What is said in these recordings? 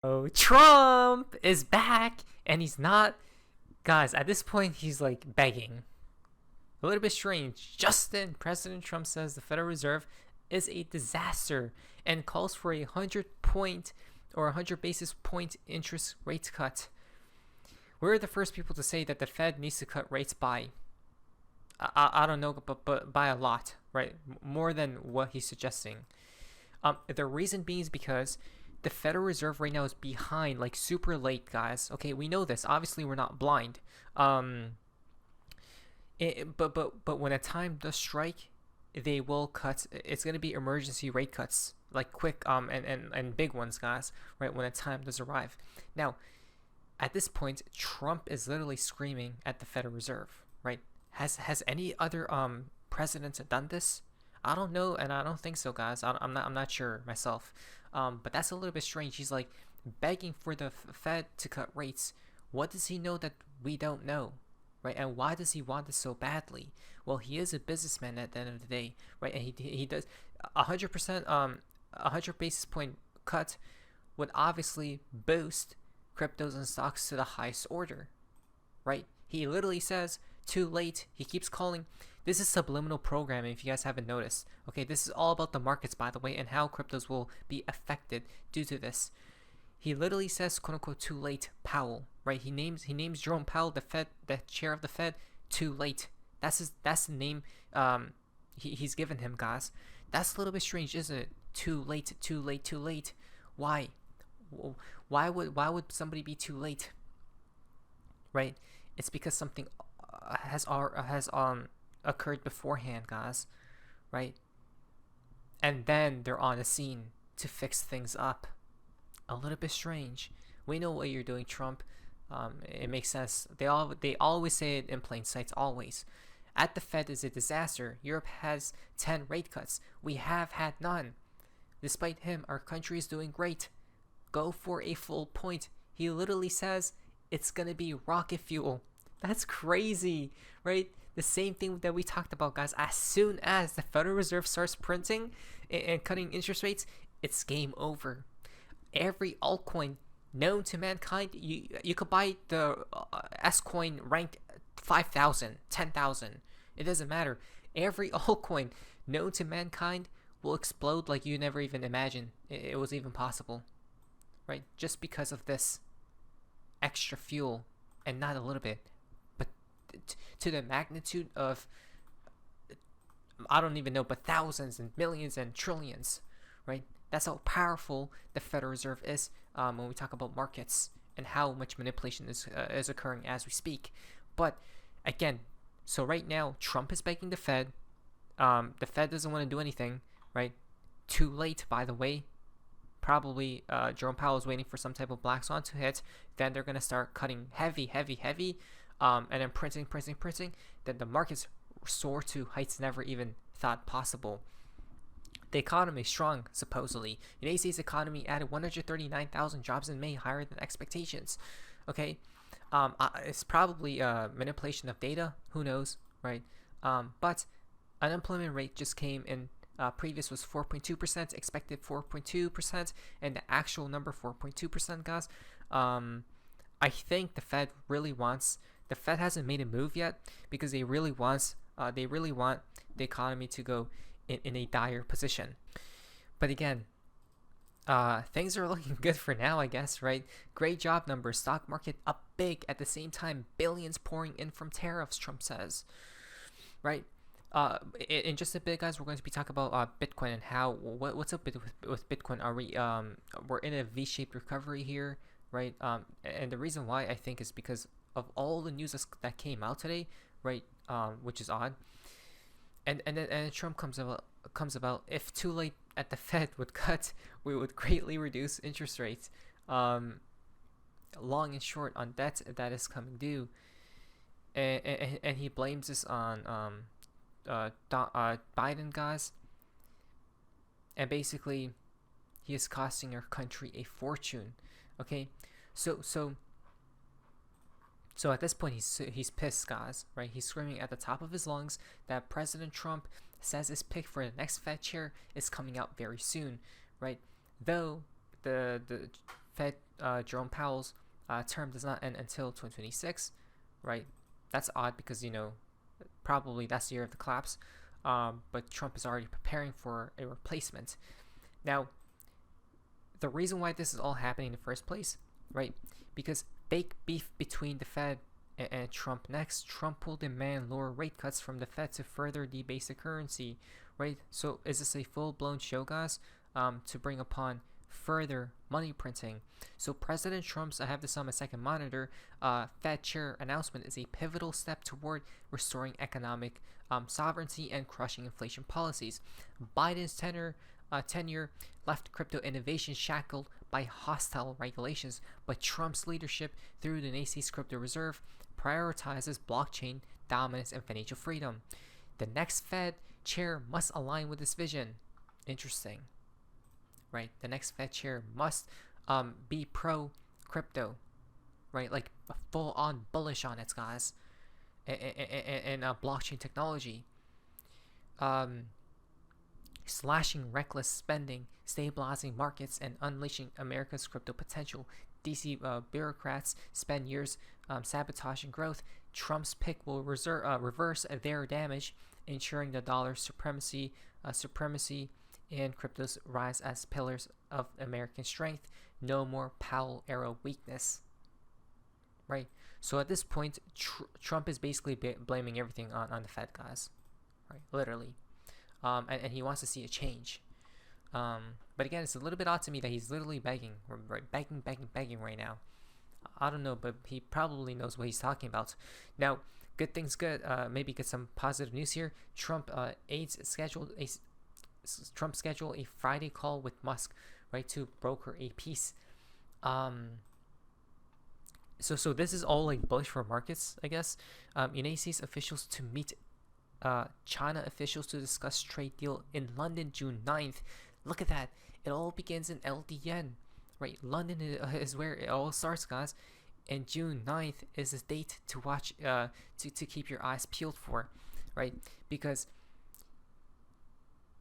Oh, Trump is back, and he's not. Guys, at this point, he's like begging. A little bit strange. President Trump says the Federal Reserve is a disaster and calls for a 100-point or 100 basis point interest rate cut. We're the first people to say that the Fed needs to cut rates by, I don't know, but by a lot, right? More than what he's suggesting. The reason being is because the Federal Reserve right now is behind, like super late, guys. Okay, we know this. Obviously, we're not blind. But when a time does strike, they will cut. It's gonna be emergency rate cuts, like quick and big ones, guys. Right when a time does arrive. Now, at this point, Trump is literally screaming at the Federal Reserve. Right? Has any other president done this? I don't know, and I don't think so, guys. I'm not sure myself. But that's a little bit strange. He's like begging for the Fed to cut rates. What does he know that we don't know, right? And why does he want this so badly? Well, he is a businessman at the end of the day, right? And he does 100% 100 basis point cut would obviously boost cryptos and stocks to the highest order, right? He literally says too late. He keeps calling. This is subliminal programming, if you guys haven't noticed. Okay, this is all about the markets, by the way, and how cryptos will be affected due to this. He literally says, "quote unquote," too late, Powell. Right? He names Jerome Powell, the chair of the Fed, too late. That's the name he's given him, guys. That's a little bit strange, isn't it? Too late, too late, too late. Why? Why would somebody be too late? Right? It's because something has occurred beforehand, guys, right? And then they're on the scene to fix things up. A little bit strange. We know what you're doing, Trump. It makes sense. They always say it in plain sight. Always. At the Fed is a disaster. Europe has 10 rate cuts. We have had none. Despite him, our country is doing great. Go for a full point. He literally says it's gonna be rocket fuel. That's crazy, right? The same thing that we talked about, guys. As soon as the Federal Reserve starts printing and cutting interest rates, it's game over. Every altcoin known to mankind, you could buy the S coin ranked 5,000, 10,000. It doesn't matter. Every altcoin known to mankind will explode like you never even imagined it was even possible, right? Just because of this extra fuel, and not a little bit, but to the magnitude of, I don't even know, but thousands and millions and trillions, right? That's how powerful the Federal Reserve is when we talk about markets and how much manipulation is occurring as we speak. But again, so right now, Trump is begging the Fed. The Fed doesn't want to do anything, right? Too late, by the way. Probably Jerome Powell is waiting for some type of black swan to hit. Then they're going to start cutting heavy, and then printing. Then the markets soar to heights never even thought possible. The economy is strong, supposedly. United States economy added 139,000 jobs in May, higher than expectations. Okay, it's probably manipulation of data. Who knows, right? But unemployment rate just came in. Previous was 4.2%, expected 4.2%, and the actual number 4.2%, guys. I think the Fed really wants. The Fed hasn't made a move yet because they really want the economy to go in a dire position. But again, things are looking good for now, I guess, right? Great job numbers, stock market up big at the same time, billions pouring in from tariffs, Trump says, right? In just a bit, guys, we're going to be talking about Bitcoin and how what's up with Bitcoin. Are we we're in a V-shaped recovery here, right? And the reason why I think is because of all the news that came out today, right? Which is odd. And then Trump comes about. If too late at the Fed would cut, we would greatly reduce interest rates, long and short, on debt that is coming due, and he blames this on Biden, guys, and basically he is costing our country a fortune. Okay, so at this point he's pissed, guys, right? He's screaming at the top of his lungs that President Trump says his pick for the next Fed chair is coming out very soon, right? Though the Fed Jerome Powell's term does not end until 2026, right? That's odd because, you know, probably that's the year of the collapse. But Trump is already preparing for a replacement. Now, the reason why this is all happening in the first place, right? Because fake beef between the Fed and Trump next. Trump will demand lower rate cuts from the Fed to further debase the currency, right? So is this a full-blown show, guys, to bring upon further money printing? So President Trump's, I have this on my second monitor, Fed chair announcement is a pivotal step toward restoring economic sovereignty and crushing inflation policies. Biden's tenure left crypto innovation shackled by hostile regulations, but Trump's leadership through the NACE's crypto reserve prioritizes blockchain dominance and financial freedom. The next Fed chair must align with this vision. Interesting, right? The next Fed chair must be pro crypto, right? Like full on bullish on it, guys, and blockchain technology. Slashing reckless spending, stabilizing markets, and unleashing America's crypto potential. DC bureaucrats spend years sabotaging growth. Trump's pick will reverse their damage, ensuring the dollar's supremacy and crypto's rise as pillars of American strength. No more Powell-era weakness. Right? So at this point, Trump is basically blaming everything on the Fed, guys. Right? Literally. And he wants to see a change. But again, it's a little bit odd to me that he's literally begging right now. I don't know, but he probably knows what he's talking about. Now, good things good. Maybe get some positive news here. Trump scheduled a Friday call with Musk, right, to broker a peace. So this is all like bullish for markets, I guess. UNACE's officials to meet China officials to discuss trade deal in London June 9th. Look at that. It all begins in LDN, right? London is where it all starts, guys. And June 9th is the date to watch, to keep your eyes peeled for, right? Because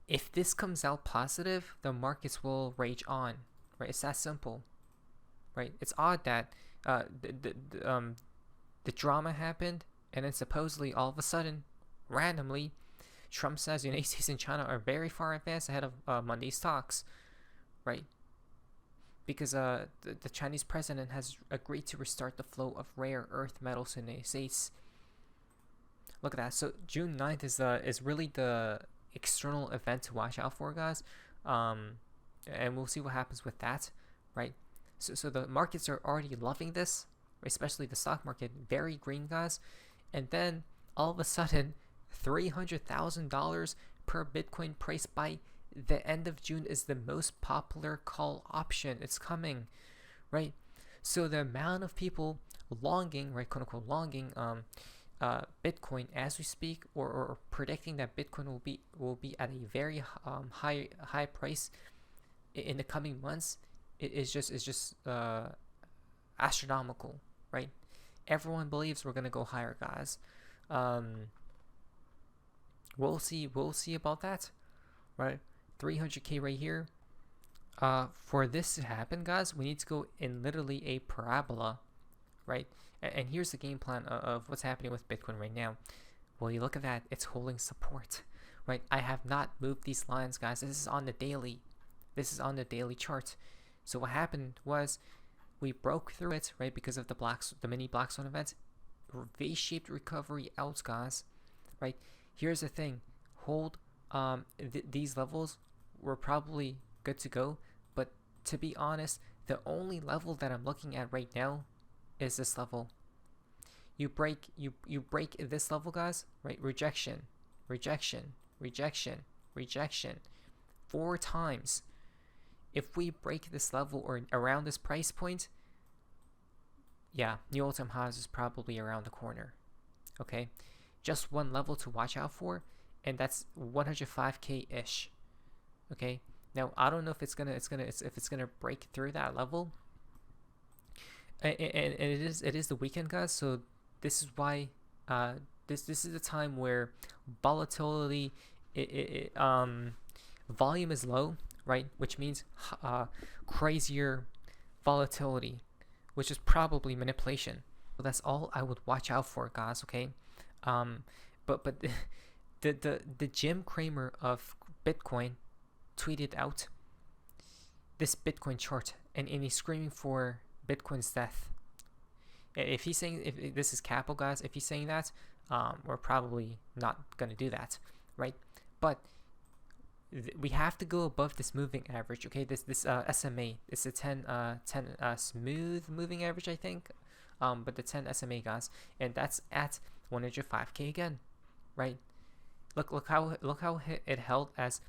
if this comes out positive, the markets will rage on, right? It's that simple, right? It's odd that the drama happened, and then supposedly all of a sudden, randomly, Trump says United States and China are very far advanced ahead of Monday's talks, right? Because the Chinese president has agreed to restart the flow of rare earth metals in the United States. Look at that. So June 9th is really the external event to watch out for, guys. And we'll see what happens with that, right? So the markets are already loving this, especially the stock market, very green, guys. And then all of a sudden, $300,000 per Bitcoin price by the end of June is the most popular call option. It's coming, right? So the amount of people longing, right, quote unquote longing, Bitcoin as we speak, or predicting that Bitcoin will be at a very high price in the coming months, is just astronomical, right? Everyone believes we're gonna go higher, guys. We'll see about that, right? 300K right here. For this to happen, guys, we need to go in literally a parabola, right? And here's the game plan of what's happening with Bitcoin right now. Well, you look at that, it's holding support, right? I have not moved these lines, guys. This is on the daily. This is on the daily chart. So what happened was we broke through it, right, because of the mini black swan event. V-shaped recovery out, guys, right? Here's the thing. Hold these levels. We're probably good to go. But to be honest, the only level that I'm looking at right now is this level. You break this level, guys, right? Rejection, rejection, rejection, rejection. 4 times. If we break this level or around this price point, yeah, new all-time highs is probably around the corner. Okay, just one level to watch out for, and that's 105K ish. Okay, now I don't know if it's gonna break through that level. And it is the weekend, guys. So this is why this is the time where volatility, volume is low, right? Which means crazier volatility, which is probably manipulation. So that's all I would watch out for, guys. Okay, but the Jim Cramer of Bitcoin tweeted out this Bitcoin chart, and he's screaming for Bitcoin's death. If he's saying, if this is capital, guys, if he's saying that, we're probably not gonna do that, right? But we have to go above this moving average, okay? This SMA, it's a 10 smooth moving average, I think, but the 10 SMA, guys, and that's at 105k again, right? Look how it held as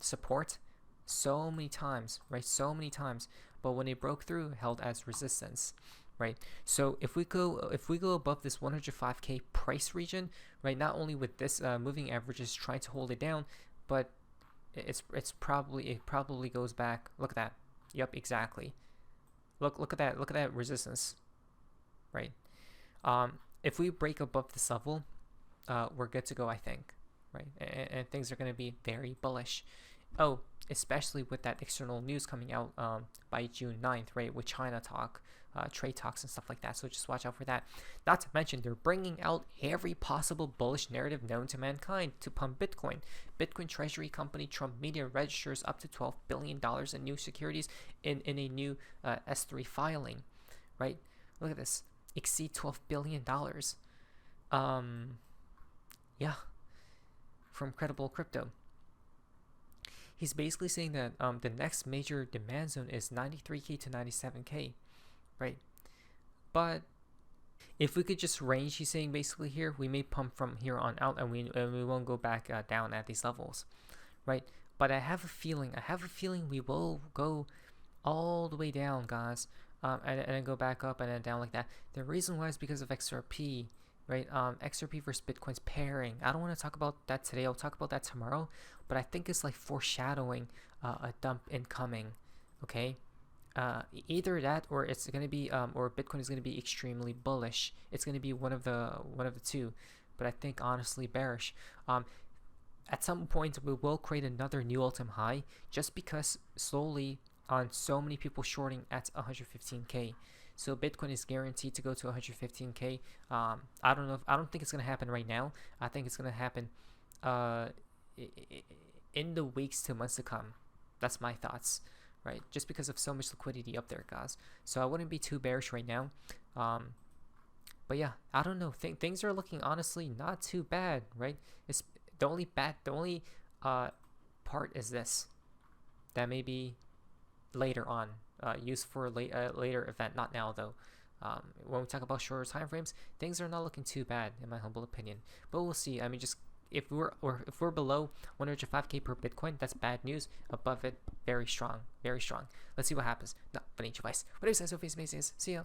support so many times, right? So many times, but when it broke through, held as resistance, right? So if we go above this 105k price region, right? Not only with this moving averages trying to hold it down, but it probably goes back. Look at that. Yep, exactly. Look at that resistance, right? If we break above this level, we're good to go, I think, right? And things are going to be very bullish. Oh, especially with that external news coming out by June 9th, right? With China talk, trade talks and stuff like that. So just watch out for that. Not to mention, they're bringing out every possible bullish narrative known to mankind to pump Bitcoin. Bitcoin treasury company Trump Media registers up to $12 billion in new securities in a new S3 filing, right? Look at this. Exceed $12 billion. Yeah. From Credible Crypto. He's basically saying that the next major demand zone is 93k to 97k, right? But if we could just range, he's saying basically here, we may pump from here on out, and we won't go back down at these levels, right? But I have a feeling we will go all the way down, guys, and then go back up and then down like that. The reason why is because of XRP. Right, XRP versus Bitcoin's pairing. I don't want to talk about that today. I'll talk about that tomorrow. But I think it's like foreshadowing a dump incoming. Okay, either that or it's gonna be or Bitcoin is gonna be extremely bullish. It's gonna be one of the two. But I think honestly bearish. At some point we will create another new all-time high just because slowly on so many people shorting at 115k. So Bitcoin is guaranteed to go to 115k. I don't think it's gonna happen right now. I think it's gonna happen in the weeks to months to come. That's my thoughts, right? Just because of so much liquidity up there, guys. So I wouldn't be too bearish right now. But yeah, I don't know. Things are looking honestly not too bad, right? It's the only part is this, that may be later on. Used for a later event, not now though. When we talk about shorter time frames, things are not looking too bad in my humble opinion. But we'll see. I mean, just if we're below 105k per Bitcoin, that's bad news. Above it, very strong, very strong. Let's see what happens. No financial advice. What is that? So face amazing. See ya.